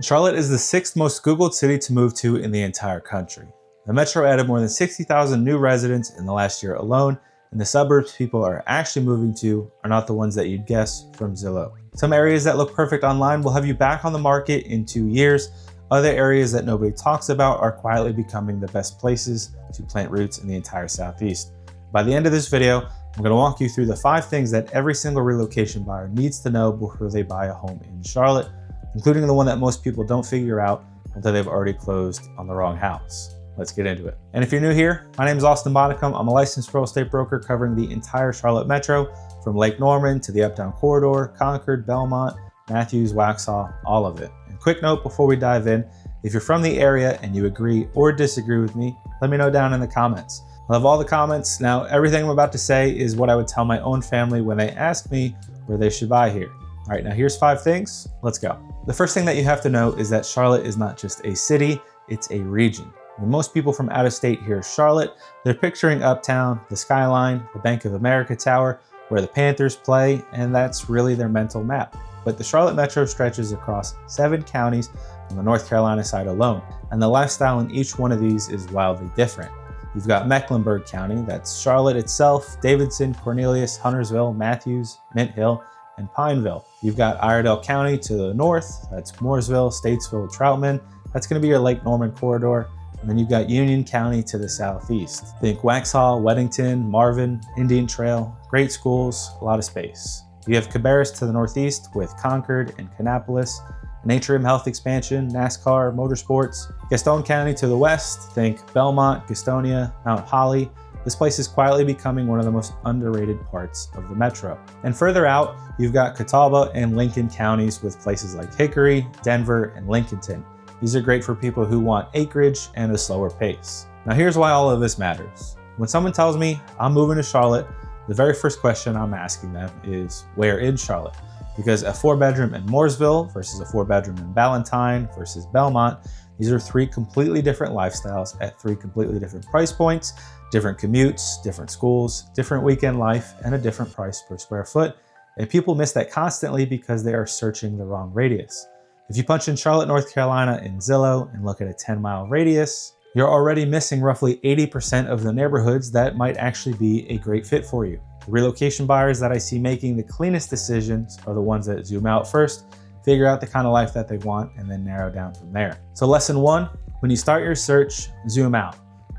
Charlotte is the 6th most Googled city to move to in the entire country. The metro added more than 60,000 new residents in the last year alone, and the suburbs people are actually moving to are not the ones that you'd guess from Zillow. Some areas that look perfect online will have you back on the market in 2 years. Other areas that nobody talks about are quietly becoming the best places to plant roots in the entire Southeast. By the end of this video, I'm going to walk you through the 5 things that every single relocation buyer needs to know before they buy a home in Charlotte, including the one that most people don't figure out until they've already closed on the wrong house. Let's get into it. And if you're new here, my name is Bonacum. I'm a licensed real estate broker covering the entire Charlotte Metro, from Lake Norman to the Uptown Corridor, Concord, Belmont, Matthews, Waxhaw, all of it. And quick note before we dive in, if you're from the area and you agree or disagree with me, let me know down in the comments. I love all the comments. Now, everything I'm about to say is what I would tell my own family when they ask me where they should buy here. All right, now here's 5 things. Let's go. The first thing that you have to know is that Charlotte is not just a city, it's a region. When most people from out of state hear Charlotte, they're picturing Uptown, the skyline, the Bank of America Tower, where the Panthers play, and that's really their mental map. But the Charlotte Metro stretches across 7 counties on the North Carolina side alone, and the lifestyle in each one of these is wildly different. You've got Mecklenburg County, that's Charlotte itself, Davidson, Cornelius, Huntersville, Matthews, Mint Hill, and Pineville. You've got Iredell County to the north, that's Mooresville, Statesville, Troutman, that's going to be your Lake Norman corridor. And then you've got Union County to the southeast. Think Waxhaw, Weddington, Marvin, Indian Trail, great schools, a lot of space. You have Cabarrus to the northeast with Concord and Kannapolis, an atrium health expansion, NASCAR, motorsports. Gaston County to the west, think Belmont, Gastonia, Mount Holly. This place is quietly becoming one of the most underrated parts of the metro. And further out, you've got Catawba and Lincoln counties with places like Hickory, Denver, and Lincolnton. These are great for people who want acreage and a slower pace. Now here's why all of this matters. When someone tells me I'm moving to Charlotte, the very first question I'm asking them is where in Charlotte? Because a 4-bedroom in Mooresville versus a 4-bedroom in Ballantyne versus Belmont, these are 3 completely different lifestyles at 3 completely different price points, different commutes, different schools, different weekend life, and a different price per square foot. And people miss that constantly because they are searching the wrong radius. If you punch in Charlotte, North Carolina in Zillow and look at a 10-mile radius, you're already missing roughly 80% of the neighborhoods that might actually be a great fit for you. The relocation buyers that I see making the cleanest decisions are the ones that zoom out first, figure out the kind of life that they want, and then narrow down from there. So lesson 1, when you start your search, zoom out.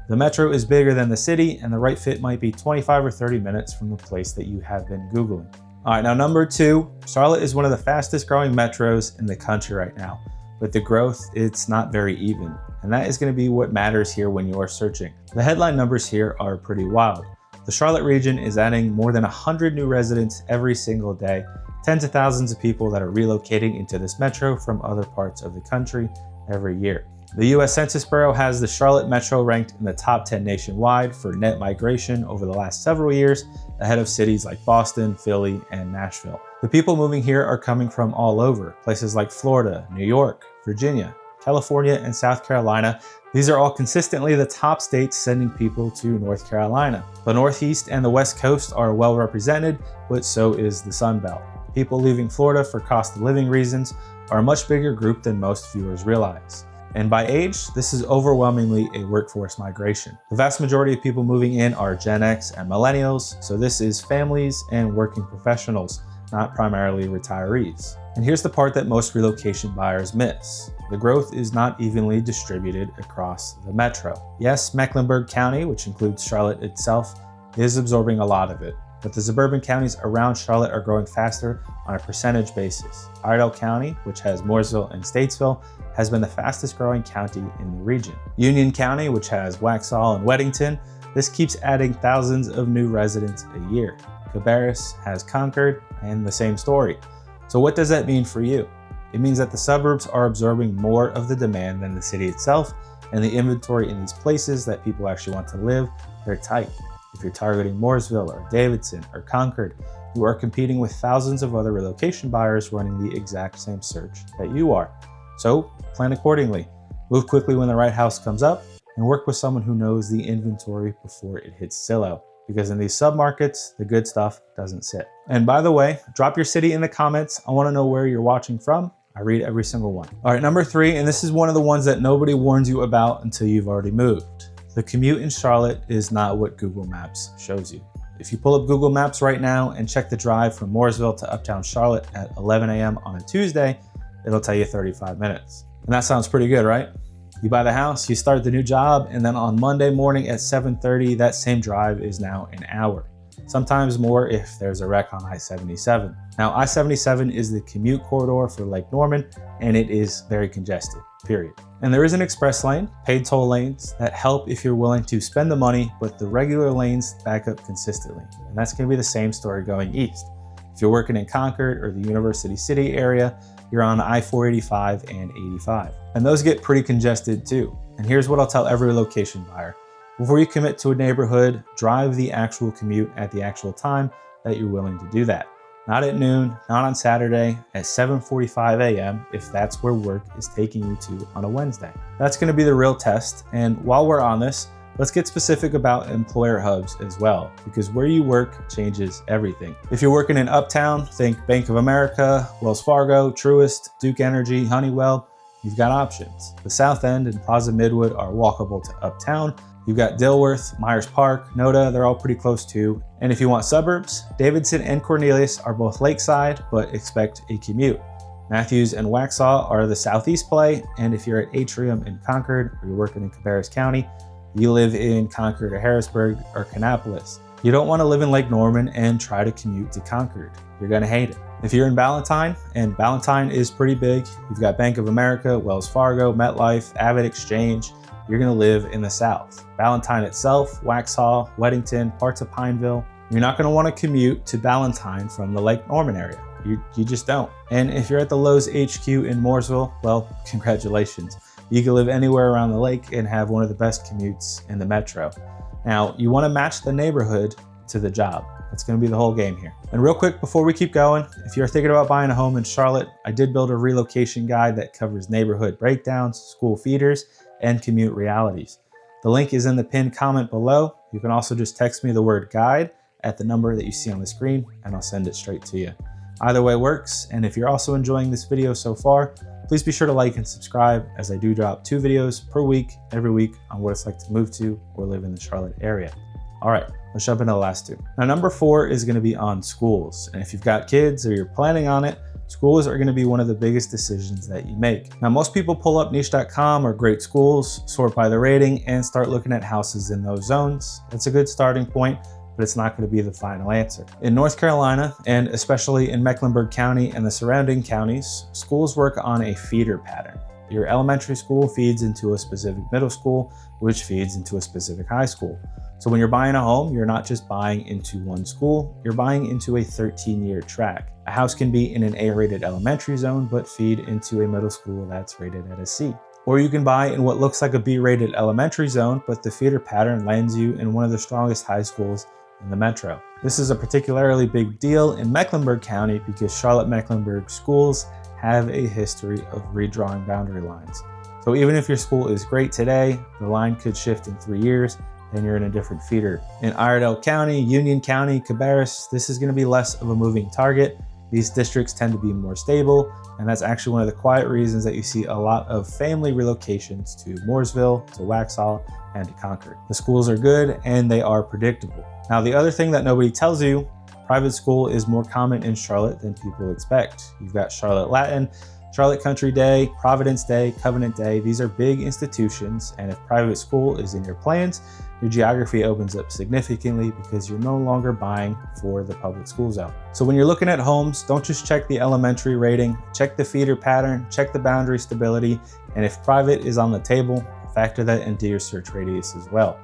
The metro is bigger than the city, and the right fit might be 25 or 30 minutes from the place that you have been Googling. All right, now number 2, Charlotte is one of the fastest growing metros in the country right now, but the growth, it's not very even. And that is going to be what matters here when you are searching. The headline numbers here are pretty wild. The Charlotte region is adding more than 100 new residents every single day, tens of thousands of people that are relocating into this metro from other parts of the country every year. The US Census Bureau has the Charlotte Metro ranked in the top 10 nationwide for net migration over the last several years, ahead of cities like Boston, Philly, and Nashville. The people moving here are coming from all over, places like Florida, New York, Virginia, California, and South Carolina. These are all consistently the top states sending people to North Carolina. The Northeast and the West Coast are well represented, but so is the Sun Belt. People leaving Florida for cost of living reasons are a much bigger group than most viewers realize. And by age, this is overwhelmingly a workforce migration. The vast majority of people moving in are Gen X and millennials, so this is families and working professionals, not primarily retirees. And here's the part that most relocation buyers miss. The growth is not evenly distributed across the metro. Yes, Mecklenburg County, which includes Charlotte itself, is absorbing a lot of it, but the suburban counties around Charlotte are growing faster on a percentage basis. Iredell County, which has Mooresville and Statesville, has been the fastest growing county in the region. Union County, which has Waxhaw and Weddington, this keeps adding thousands of new residents a year. Cabarrus has Concord, and the same story. So what does that mean for you? It means that the suburbs are absorbing more of the demand than the city itself, and the inventory in these places that people actually want to live, they're tight. If you're targeting Mooresville or Davidson or Concord, you are competing with thousands of other relocation buyers running the exact same search that you are. So plan accordingly, move quickly when the right house comes up, and work with someone who knows the inventory before it hits Zillow. Because in these submarkets, the good stuff doesn't sit. And by the way, drop your city in the comments. I want to know where you're watching from. I read every single one. All right, number 3, and this is one of the ones that nobody warns you about until you've already moved. The commute in Charlotte is not what Google Maps shows you. If you pull up Google Maps right now and check the drive from Mooresville to uptown Charlotte at 11 a.m. on a Tuesday, it'll tell you 35 minutes. And that sounds pretty good, right? You buy the house, you start the new job, and then on Monday morning at 7:30, that same drive is now an hour. Sometimes more if there's a wreck on I-77. Now, I-77 is the commute corridor for Lake Norman, and it is very congested, period. And there is an express lane, paid toll lanes, that help if you're willing to spend the money, but the regular lanes back up consistently. And that's gonna be the same story going east. If you're working in Concord or the University City area, you're on I-485 and 85. And those get pretty congested too. And here's what I'll tell every relocation buyer. Before you commit to a neighborhood, drive the actual commute at the actual time that you're willing to do that. Not at noon, not on Saturday, at 7:45 a.m. if that's where work is taking you to on a Wednesday. That's gonna be the real test. And while we're on this, let's get specific about employer hubs as well, because where you work changes everything. If you're working in Uptown, think Bank of America, Wells Fargo, Truist, Duke Energy, Honeywell, you've got options. The South End and Plaza Midwood are walkable to Uptown. You've got Dilworth, Myers Park, Noda, they're all pretty close too. And if you want suburbs, Davidson and Cornelius are both lakeside, but expect a commute. Matthews and Waxhaw are the southeast play, and if you're at Atrium in Concord, or you're working in Cabarrus County, you live in Concord or Harrisburg or Kannapolis. You don't want to live in Lake Norman and try to commute to Concord. You're gonna hate it. If you're in Ballantyne, and Ballantyne is pretty big, you've got Bank of America, Wells Fargo, MetLife, Avid Exchange, you're gonna live in the South. Ballantyne itself, Waxhaw, Weddington, parts of Pineville. You're not gonna wanna commute to Ballantyne from the Lake Norman area. You just don't. And if you're at the Lowe's HQ in Mooresville, well, congratulations. You can live anywhere around the lake and have one of the best commutes in the metro. Now, you wanna match the neighborhood to the job. That's gonna be the whole game here. And real quick, before we keep going, if you're thinking about buying a home in Charlotte, I did build a relocation guide that covers neighborhood breakdowns, school feeders, and commute realities. The link is in the pinned comment below. You can also just text me the word guide at the number that you see on the screen, and I'll send it straight to you. Either way works, and if you're also enjoying this video so far, please be sure to like and subscribe, as I do drop 2 videos per week, every week, on what it's like to move to or live in the Charlotte area. All right, let's jump into the last 2. Now, number 4 is gonna be on schools. And if you've got kids or you're planning on it, schools are gonna be one of the biggest decisions that you make. Now, most people pull up niche.com or great schools, sort by the rating, and start looking at houses in those zones. It's a good starting point, but it's not gonna be the final answer. In North Carolina, and especially in Mecklenburg County and the surrounding counties, schools work on a feeder pattern. Your elementary school feeds into a specific middle school, which feeds into a specific high school. So when you're buying a home, you're not just buying into one school, you're buying into a 13-year track. A house can be in an A-rated elementary zone, but feed into a middle school that's rated at a C. Or you can buy in what looks like a B-rated elementary zone, but the feeder pattern lands you in one of the strongest high schools in the metro. This is a particularly big deal in Mecklenburg County because Charlotte-Mecklenburg schools have a history of redrawing boundary lines. So even if your school is great today, the line could shift in 3 years and you're in a different feeder. In Iredell County, Union County, Cabarrus, this is gonna be less of a moving target. These districts tend to be more stable, and that's actually one of the quiet reasons that you see a lot of family relocations to Mooresville, to Waxhaw, and to Concord. The schools are good and they are predictable. Now, the other thing that nobody tells you, private school is more common in Charlotte than people expect. You've got Charlotte Latin, Charlotte Country Day, Providence Day, Covenant Day. These are big institutions, and if private school is in your plans, your geography opens up significantly because you're no longer buying for the public school zone. So when you're looking at homes, don't just check the elementary rating, check the feeder pattern, check the boundary stability, and if private is on the table, factor that into your search radius as well.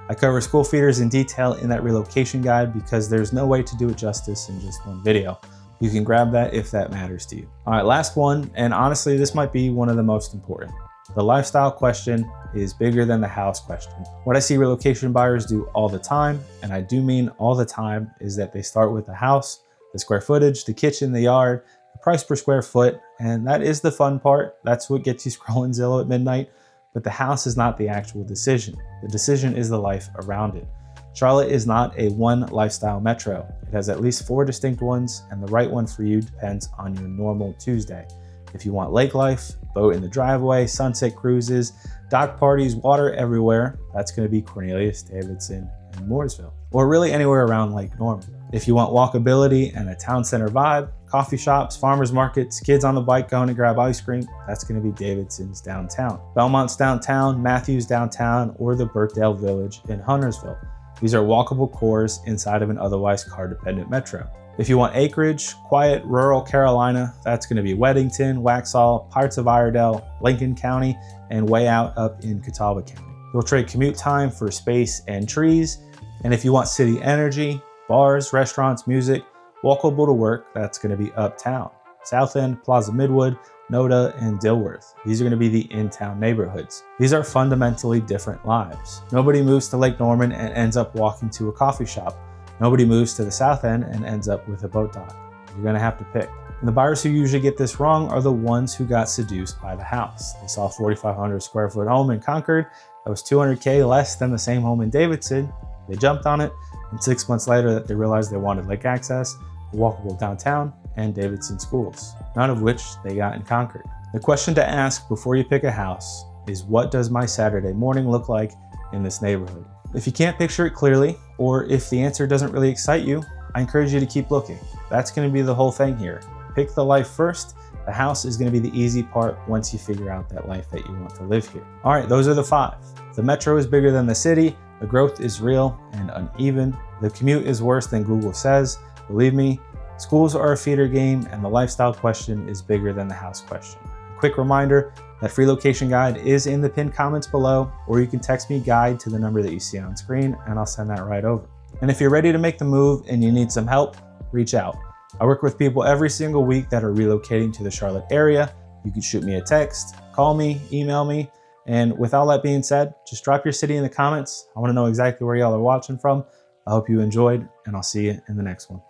I cover school feeders in detail in that relocation guide because there's no way to do it justice in just one video. You can grab that if that matters to you. All right, last one, and honestly, this might be one of the most important. The lifestyle question is bigger than the house question. What I see relocation buyers do all the time, and I do mean all the time, is that they start with the house, the square footage, the kitchen, the yard, the price per square foot, and that is the fun part. That's what gets you scrolling Zillow at midnight, but the house is not the actual decision. The decision is the life around it. Charlotte is not a one lifestyle metro. It has at least 4 distinct ones, and the right one for you depends on your normal Tuesday. If you want lake life, boat in the driveway, sunset cruises, dock parties, water everywhere, that's going to be Cornelius, Davidson, and Mooresville, or really anywhere around Lake Norman. If you want walkability and a town center vibe, coffee shops, farmers markets, kids on the bike going to grab ice cream, that's going to be Davidson's downtown. Belmont's downtown, Matthews downtown, or the Birkdale Village in Huntersville. These are walkable cores inside of an otherwise car-dependent metro. If you want acreage, quiet, rural Carolina, that's going to be Weddington, Waxhaw, parts of Iredell, Lincoln County, and way out up in Catawba County. You'll trade commute time for space and trees. And if you want city energy, bars, restaurants, music, walkable to work, that's going to be uptown. South End, Plaza Midwood, Noda, and Dilworth. These are going to be the in-town neighborhoods. These are fundamentally different lives. Nobody moves to Lake Norman and ends up walking to a coffee shop. Nobody moves to the South End and ends up with a boat dock. You're going to have to pick. And the buyers who usually get this wrong are the ones who got seduced by the house. They saw a 4,500 square foot home in Concord that was $200K less than the same home in Davidson. They jumped on it, and 6 months later they realized they wanted lake access, a walkable downtown, and Davidson schools, none of which they got in Concord. The question to ask before you pick a house is, what does my Saturday morning look like in this neighborhood? If you can't picture it clearly, or if the answer doesn't really excite you, I encourage you to keep looking. That's going to be the whole thing here. Pick the life first. The house is going to be the easy part once you figure out that life that you want to live here. All right, those are the 5. The metro is bigger than the city. The growth is real and uneven. The commute is worse than Google says. Believe me, schools are a feeder game, and the lifestyle question is bigger than the house question. A quick reminder, that free location guide is in the pinned comments below, or you can text me guide to the number that you see on screen, and I'll send that right over. And if you're ready to make the move and you need some help, reach out. I work with people every single week that are relocating to the Charlotte area. You can shoot me a text, call me, email me. And with all that being said, just drop your city in the comments. I want to know exactly where y'all are watching from. I hope you enjoyed, and I'll see you in the next one.